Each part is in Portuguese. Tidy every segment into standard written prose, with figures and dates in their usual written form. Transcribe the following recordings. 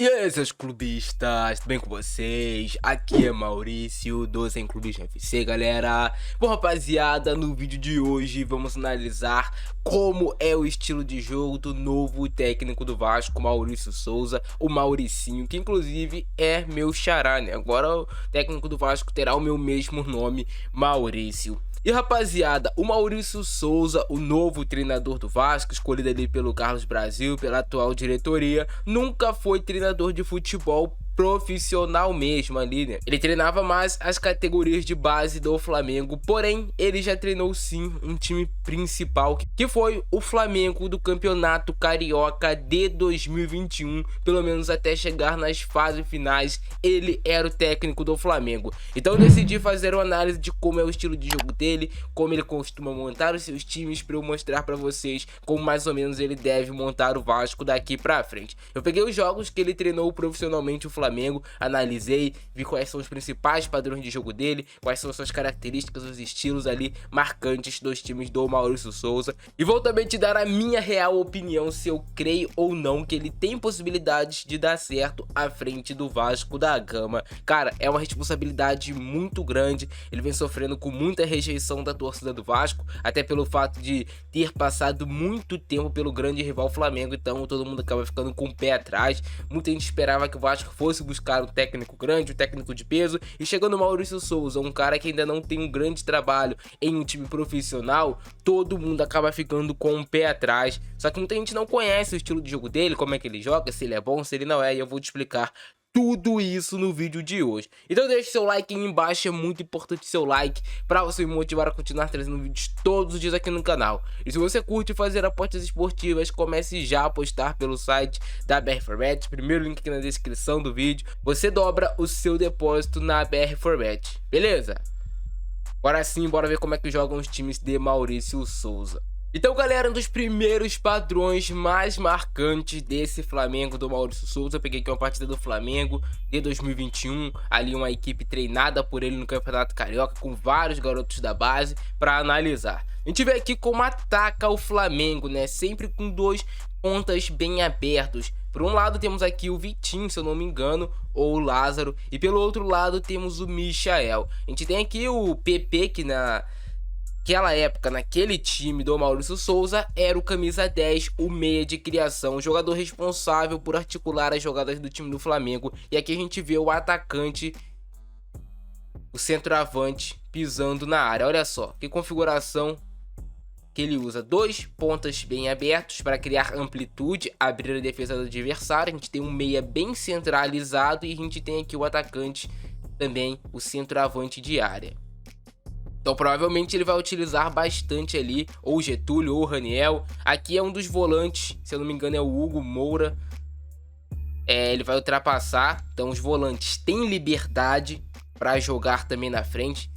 E aí, seus clubistas, tudo bem com vocês? Aqui é Maurício, do Zen Clubismo FC, galera. Bom, rapaziada, no vídeo de hoje vamos analisar como é o estilo de jogo do novo técnico do Vasco, Maurício Souza, o Mauricinho, que inclusive é meu xará, né? Agora o técnico do Vasco terá o meu mesmo nome, Maurício. E rapaziada, o Maurício Souza, o novo treinador do Vasco, escolhido ali pelo Carlos Brasil, pela atual diretoria, nunca foi treinador de futebol profissional mesmo ali, né? Ele treinava mais as categorias de base do Flamengo, porém ele já treinou sim um time principal, que foi o Flamengo do Campeonato Carioca de 2021, pelo menos até chegar nas fases finais, ele era o técnico do Flamengo. Então eu decidi fazer uma análise de como é o estilo de jogo dele, como ele costuma montar os seus times, para eu mostrar para vocês como mais ou menos ele deve montar o Vasco daqui pra frente. Eu peguei os jogos que ele treinou profissionalmente o Flamengo, analisei, vi quais são os principais padrões de jogo dele, quais são as suas características, os estilos ali marcantes dos times do Maurício Souza, e vou também te dar a minha real opinião se eu creio ou não que ele tem possibilidades de dar certo à frente do Vasco da Gama. Cara, é uma responsabilidade muito grande, ele vem sofrendo com muita rejeição da torcida do Vasco, até pelo fato de ter passado muito tempo pelo grande rival Flamengo, então todo mundo acaba ficando com o pé atrás. Muita gente esperava que o Vasco fosse buscar um técnico grande, um técnico de peso, e chegando o Maurício Souza, um cara que ainda não tem um grande trabalho em um time profissional, todo mundo acaba ficando com o pé atrás. Só que muita gente não conhece o estilo de jogo dele, como é que ele joga, se ele é bom, se ele não é, e eu vou te explicar tudo isso no vídeo de hoje. Então deixe seu like aí embaixo, é muito importante seu like para você me motivar a continuar trazendo vídeos todos os dias aqui no canal. E se você curte fazer apostas esportivas, comece já a apostar pelo site da BR4Bet, primeiro link aqui na descrição do vídeo. Você dobra o seu depósito na BR4Bet, beleza? Agora sim, bora ver como é que jogam os times de Maurício Souza. Então, galera, um dos primeiros padrões mais marcantes desse Flamengo do Maurício Souza, eu peguei aqui uma partida do Flamengo de 2021, ali uma equipe treinada por ele no Campeonato Carioca, com vários garotos da base, para analisar. A gente vê aqui como ataca o Flamengo, né? Sempre com dois pontas bem abertos. Por um lado temos aqui o Vitinho, se eu não me engano, ou o Lázaro, e pelo outro lado temos o Michael. A gente tem aqui o PP, que naquela época, naquele time do Maurício Souza, era o camisa 10, o meia de criação, o jogador responsável por articular as jogadas do time do Flamengo. E aqui a gente vê o atacante, o centroavante, pisando na área. Olha só, que configuração que ele usa. Dois pontas bem abertos para criar amplitude, abrir a defesa do adversário. A gente tem um meia bem centralizado e a gente tem aqui o atacante também, o centroavante de área. Então provavelmente ele vai utilizar bastante ali ou o Getúlio ou o Raniel. Aqui é um dos volantes, se eu não me engano é o Hugo Moura. Ele vai ultrapassar, então os volantes têm liberdade para jogar também na frente.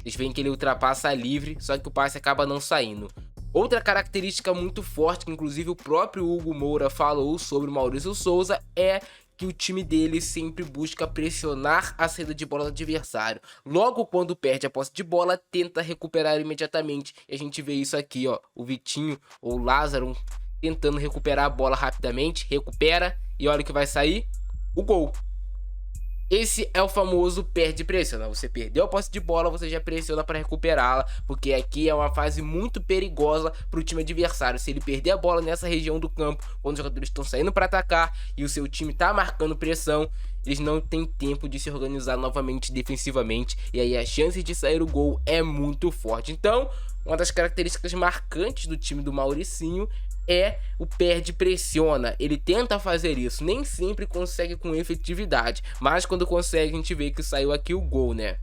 Vocês veem que ele ultrapassa livre, só que o passe acaba não saindo. Outra característica muito forte, que inclusive o próprio Hugo Moura falou sobre o Maurício Souza, é que o time dele sempre busca pressionar a saída de bola do adversário. Logo quando perde a posse de bola, tenta recuperar imediatamente. E a gente vê isso aqui, ó, o Vitinho ou o Lázaro tentando recuperar a bola rapidamente, recupera e olha o que vai sair, o gol. Esse é o famoso perde e pressiona. Você perdeu a posse de bola, você já pressiona para recuperá-la, porque aqui é uma fase muito perigosa para o time adversário. Se ele perder a bola nessa região do campo, quando os jogadores estão saindo para atacar e o seu time está marcando pressão, eles não têm tempo de se organizar novamente defensivamente, e aí a chance de sair o gol é muito forte. Então, uma das características marcantes do time do Mauricinho é o perde pressiona. Ele tenta fazer isso, nem sempre consegue com efetividade, mas quando consegue a gente vê que saiu aqui o gol, né?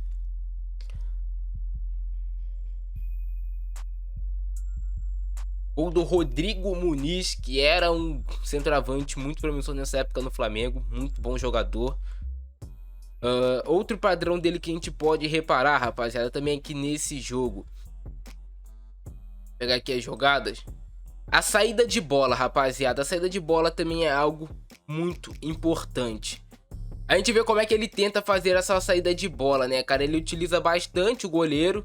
Gol do Rodrigo Muniz, que era um centroavante muito promissor nessa época no Flamengo, muito bom jogador. Outro padrão dele que a gente pode reparar, rapaziada, também aqui nesse jogo. Vou pegar aqui as jogadas. A saída de bola, rapaziada, a saída de bola também é algo muito importante. A gente vê como é que ele tenta fazer essa saída de bola, né, cara? Ele utiliza bastante o goleiro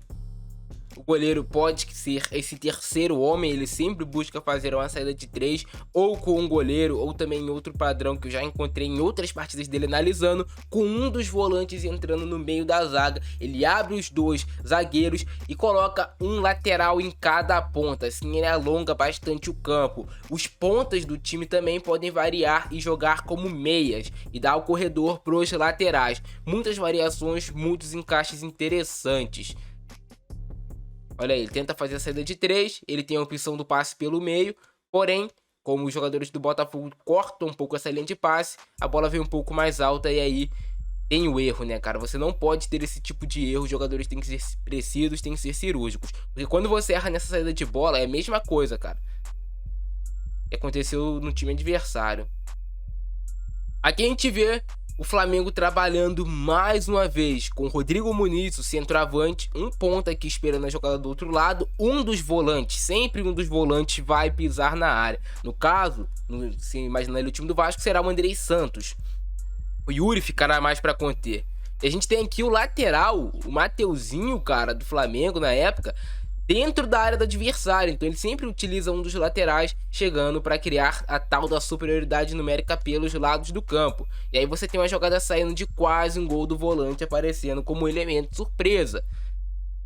O goleiro pode ser esse terceiro homem, ele sempre busca fazer uma saída de 3, ou com um goleiro, ou também em outro padrão que eu já encontrei em outras partidas dele analisando, com um dos volantes entrando no meio da zaga. Ele abre os dois zagueiros e coloca um lateral em cada ponta, assim ele alonga bastante o campo. Os pontas do time também podem variar e jogar como meias, e dar o corredor para os laterais. Muitas variações, muitos encaixes interessantes. Olha aí, ele tenta fazer a saída de 3, ele tem a opção do passe pelo meio, porém, como os jogadores do Botafogo cortam um pouco essa linha de passe, a bola vem um pouco mais alta e aí tem o erro, né, cara? Você não pode ter esse tipo de erro, os jogadores têm que ser precisos, têm que ser cirúrgicos. Porque quando você erra nessa saída de bola, é a mesma coisa, cara, que aconteceu no time adversário. Aqui a gente vê o Flamengo trabalhando mais uma vez com Rodrigo Muniz, o centroavante, um ponta aqui esperando a jogada do outro lado, um dos volantes, sempre um dos volantes vai pisar na área. No caso, se imaginar ele o time do Vasco, será o Andrei Santos. O Yuri ficará mais para conter. E a gente tem aqui o lateral, o Mateuzinho, cara, do Flamengo na época, dentro da área do adversário, então ele sempre utiliza um dos laterais chegando para criar a tal da superioridade numérica pelos lados do campo. E aí você tem uma jogada saindo de quase um gol do volante aparecendo como elemento surpresa.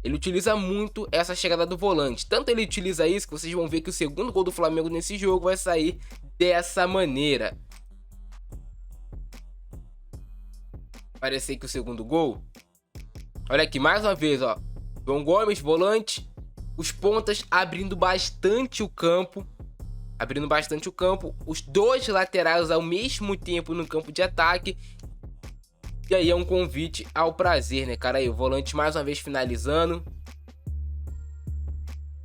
Ele utiliza muito essa chegada do volante, tanto ele utiliza isso que vocês vão ver que o segundo gol do Flamengo nesse jogo vai sair dessa maneira. Aparecer aqui o segundo gol. Olha aqui, mais uma vez, ó, João Gomes, volante. Os pontas abrindo bastante o campo. Os dois laterais ao mesmo tempo no campo de ataque. E aí é um convite ao prazer, né, cara? Aí o volante mais uma vez finalizando.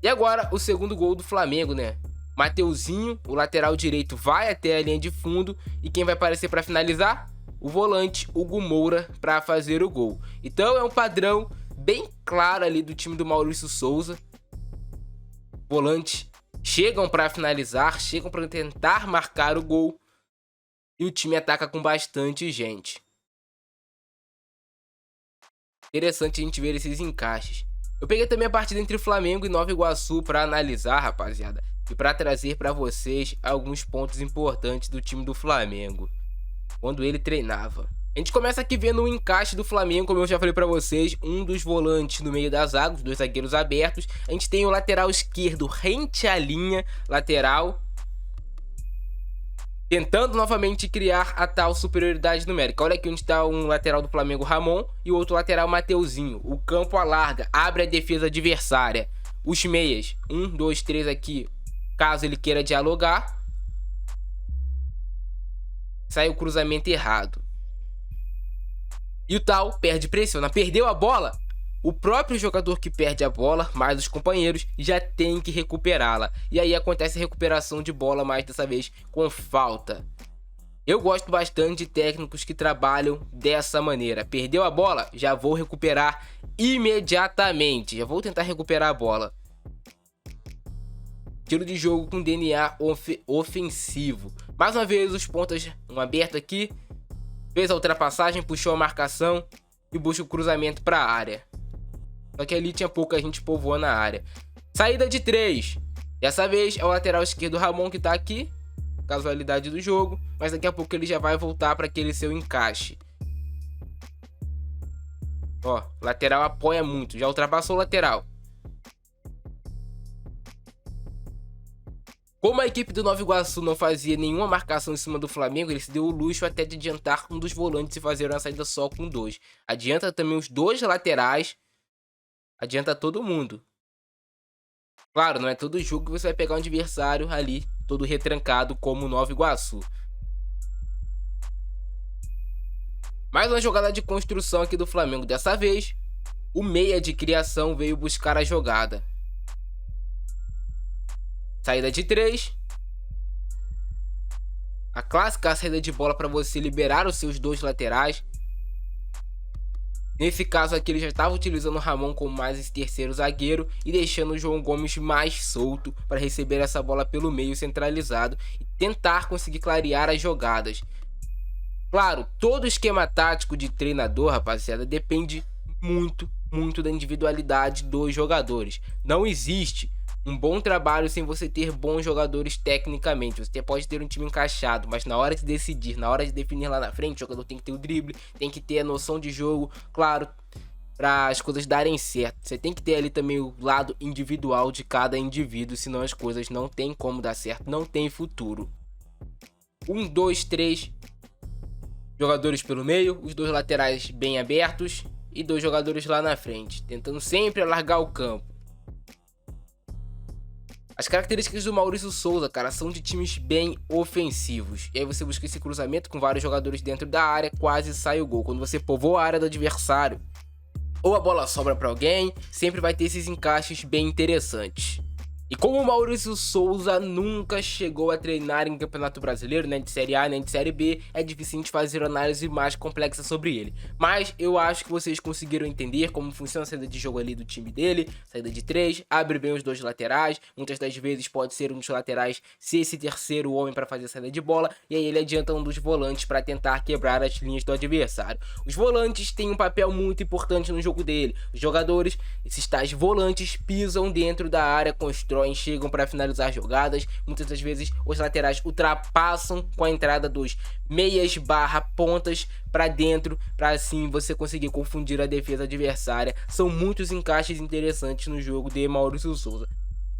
E agora o segundo gol do Flamengo, né? Mateuzinho, o lateral direito, vai até a linha de fundo. E quem vai aparecer para finalizar? O volante, Hugo Moura, para fazer o gol. Então é um padrão bem claro ali do time do Maurício Souza. Volantes chegam para finalizar, chegam para tentar marcar o gol e o time ataca com bastante gente. Interessante a gente ver esses encaixes. Eu peguei também a partida entre Flamengo e Nova Iguaçu para analisar, rapaziada, e para trazer para vocês alguns pontos importantes do time do Flamengo quando ele treinava. A gente começa aqui vendo o encaixe do Flamengo, como eu já falei pra vocês, um dos volantes no meio da zaga, os dois zagueiros abertos. A gente tem o lateral esquerdo rente à linha lateral, tentando novamente criar a tal superioridade numérica. Olha aqui onde está um lateral do Flamengo, Ramon, e o outro lateral, Mateuzinho. O campo alarga, abre a defesa adversária. Os meias, 1, 2, 3 aqui, caso ele queira dialogar. Sai o cruzamento errado. E o tal perde pressiona, perdeu a bola, o próprio jogador que perde a bola, mais os companheiros, já tem que recuperá-la. E aí acontece a recuperação de bola, mais dessa vez com falta. Eu gosto bastante de técnicos que trabalham dessa maneira. Perdeu a bola, já vou recuperar imediatamente, já vou tentar recuperar a bola. Estilo de jogo com DNA ofensivo. Mais uma vez os pontas, um aberto aqui. Fez a ultrapassagem, puxou a marcação e busca o cruzamento para a área. Só que ali tinha pouca gente povoando a área. Saída de 3. Dessa vez é o lateral esquerdo Ramon que tá aqui. Casualidade do jogo. Mas daqui a pouco ele já vai voltar para aquele seu encaixe. Ó, lateral apoia muito. Já ultrapassou o lateral. Como a equipe do Nova Iguaçu não fazia nenhuma marcação em cima do Flamengo, ele se deu o luxo até de adiantar um dos volantes e fazer uma saída só com 2. Adianta também os dois laterais. Adianta todo mundo. Claro, não é todo jogo que você vai pegar um adversário ali, todo retrancado como o Nova Iguaçu. Mais uma jogada de construção aqui do Flamengo. Dessa vez, o meia de criação veio buscar a jogada. Saída de 3. A clássica saída de bola para você liberar os seus dois laterais. Nesse caso aqui ele já estava utilizando o Ramon como mais esse terceiro zagueiro e deixando o João Gomes mais solto para receber essa bola pelo meio centralizado e tentar conseguir clarear as jogadas. Claro, todo esquema tático de treinador, rapaziada, depende muito muito da individualidade dos jogadores. Não existe um bom trabalho sem você ter bons jogadores tecnicamente. Você pode ter um time encaixado, mas na hora de decidir, na hora de definir lá na frente, o jogador tem que ter o drible, tem que ter a noção de jogo, claro, para as coisas darem certo. Você tem que ter ali também o lado individual de cada indivíduo, senão as coisas não tem como dar certo, não tem futuro. 1, 2, 3 jogadores pelo meio, os 2 laterais bem abertos e 2 jogadores lá na frente, tentando sempre alargar o campo. As características do Maurício Souza, cara, são de times bem ofensivos. E aí você busca esse cruzamento com vários jogadores dentro da área, quase sai o gol. Quando você povoa a área do adversário ou a bola sobra para alguém, sempre vai ter esses encaixes bem interessantes. E como o Maurício Souza nunca chegou a treinar em Campeonato Brasileiro, nem de Série A, nem de Série B, é difícil a gente fazer análise mais complexa sobre ele. Mas eu acho que vocês conseguiram entender como funciona a saída de jogo ali do time dele, saída de 3, abre bem os 2 laterais, muitas das vezes pode ser um dos laterais ser esse terceiro homem para fazer a saída de bola, e aí ele adianta um dos volantes para tentar quebrar as linhas do adversário. Os volantes têm um papel muito importante no jogo dele. Os jogadores, esses tais volantes, pisam dentro da área, constroem, chegam para finalizar jogadas. Muitas das vezes os laterais ultrapassam com a entrada dos meias barra pontas para dentro, para assim você conseguir confundir a defesa adversária. São muitos encaixes interessantes no jogo de Maurício Souza.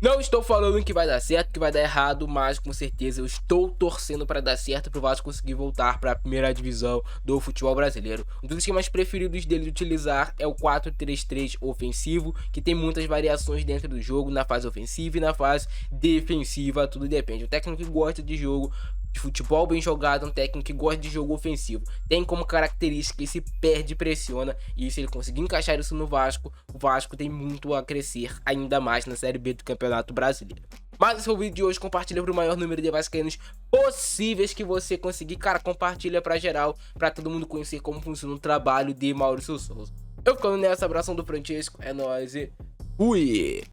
Não estou falando que vai dar certo, que vai dar errado, mas com certeza eu estou torcendo para dar certo, para o Vasco conseguir voltar para a primeira divisão do futebol brasileiro. Um dos esquemas preferidos dele de utilizar é o 4-3-3 ofensivo, que tem muitas variações dentro do jogo, na fase ofensiva e na fase defensiva, tudo depende. O técnico que gosta de jogo de futebol bem jogado, um técnico que gosta de jogo ofensivo, tem como característica esse perde e pressiona, e se ele conseguir encaixar isso no Vasco, o Vasco tem muito a crescer ainda mais na Série B do Campeonato Brasileiro. Mas esse foi o vídeo de hoje, compartilha para o maior número de vascaínos possíveis que você conseguir, cara, compartilha para geral, para todo mundo conhecer como funciona o trabalho de Maurício Souza. Eu ficando nessa, abração do Francesco, é nóis e fui!